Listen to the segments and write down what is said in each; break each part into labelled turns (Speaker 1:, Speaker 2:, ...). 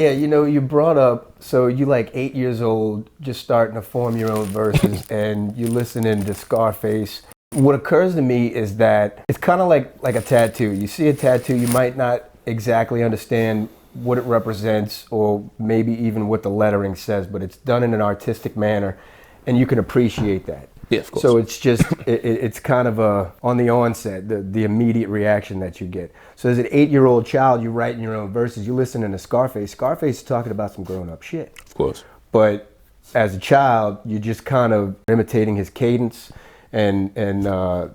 Speaker 1: Yeah, you brought up, so you like 8 years old, just starting to form your own verses, and you listening to Scarface. What occurs to me is that it's kind of like a tattoo. You see a tattoo, you might not exactly understand what it represents, or maybe even what the lettering says, but it's done in an artistic manner, and you can appreciate that.
Speaker 2: Yeah, of course.
Speaker 1: So it's just, it's kind of on the onset, the immediate reaction that you get. So as an 8-year-old child, you're writing your own verses, you listening to Scarface. Scarface is talking about some grown-up shit.
Speaker 2: Of course.
Speaker 1: But as a child, you're just kind of imitating his cadence and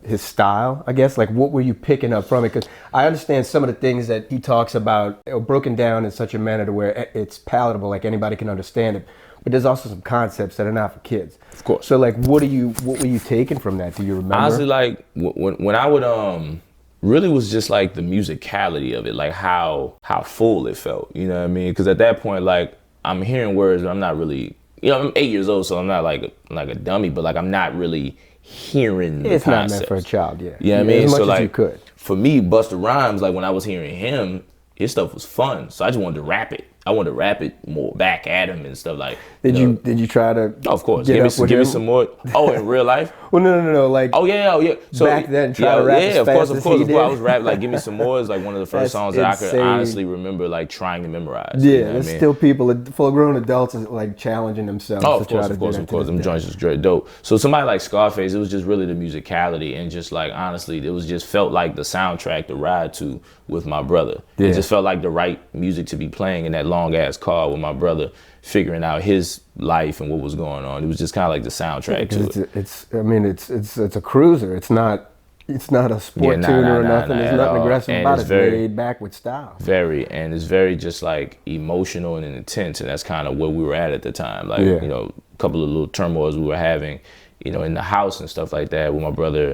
Speaker 1: his style, I guess. Like, what were you picking up from it? Because I understand some of the things that he talks about are broken down in such a manner to where it's palatable, like anybody can understand it. But there's also some concepts that are not for kids.
Speaker 2: Of course.
Speaker 1: So like, what were you taking from that? Do you remember?
Speaker 2: Honestly, like when I would really was just like the musicality of it, like how full it felt. You know what I mean? Because at that point, like I'm hearing words, but I'm not really. I'm 8 years old, so I'm not like a dummy, but like I'm not really hearing the
Speaker 1: It's
Speaker 2: concepts.
Speaker 1: not meant for a child, yeah.
Speaker 2: You know what I mean?
Speaker 1: As much
Speaker 2: so
Speaker 1: as
Speaker 2: like
Speaker 1: you could.
Speaker 2: For me, Busta Rhymes, like when I was hearing him, his stuff was fun. So I just wanted to rap it. I wanted to rap it more back at him and stuff like.
Speaker 1: Did you try to?
Speaker 2: Oh, of course.
Speaker 1: Give
Speaker 2: me some more. Oh, in real life?
Speaker 1: Well, no. Like.
Speaker 2: Oh yeah. So
Speaker 1: back then, try to rap as
Speaker 2: of
Speaker 1: fast
Speaker 2: course.
Speaker 1: as he did.
Speaker 2: I was rapping like "Give Me Some More" is like one of the first songs that I could honestly remember like trying to memorize.
Speaker 1: Yeah,
Speaker 2: you know
Speaker 1: there's still people, full-grown adults, like challenging themselves.
Speaker 2: Oh,
Speaker 1: of course.
Speaker 2: Them joints is straight dope. So somebody like Scarface, it was just really the musicality and just like honestly, it was just felt like the soundtrack to ride to with my brother. Yeah. It just felt like the right music to be playing in that long ass car with my brother, figuring out his life and what was going on. It was just kind of like the soundtrack to it.
Speaker 1: It's a cruiser. It's not a sport tuner or nothing. There's nothing aggressive about it. It's laid back with style.
Speaker 2: And it's very just like emotional and intense, and that's kind of where we were at the time. Like, a couple of little turmoils we were having, in the house and stuff like that with my brother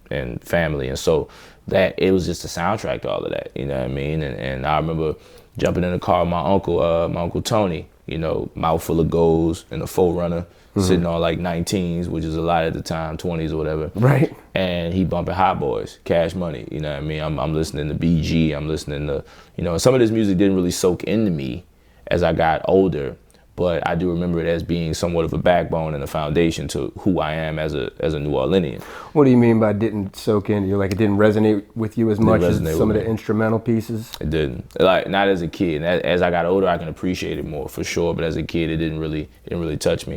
Speaker 2: and family. And so that it was just a soundtrack to all of that, you know what I mean? And I remember jumping in the car with my uncle Tony, mouth full of goals in a 4Runner, sitting on like 19s, which is a lot at the time, 20s or whatever.
Speaker 1: Right.
Speaker 2: And he bumping Hot Boys, Cash Money, you know what I mean? I'm listening to BG, I'm listening to, some of this music didn't really soak into me as I got older, but I do remember it as being somewhat of a backbone and a foundation to who I am as a New Orleanian.
Speaker 1: What do you mean by didn't soak in? You're like, it didn't resonate with you as much as some of the instrumental pieces?
Speaker 2: It didn't. Like, not as a kid. As I got older, I can appreciate it more for sure, but as a kid, it didn't really touch me.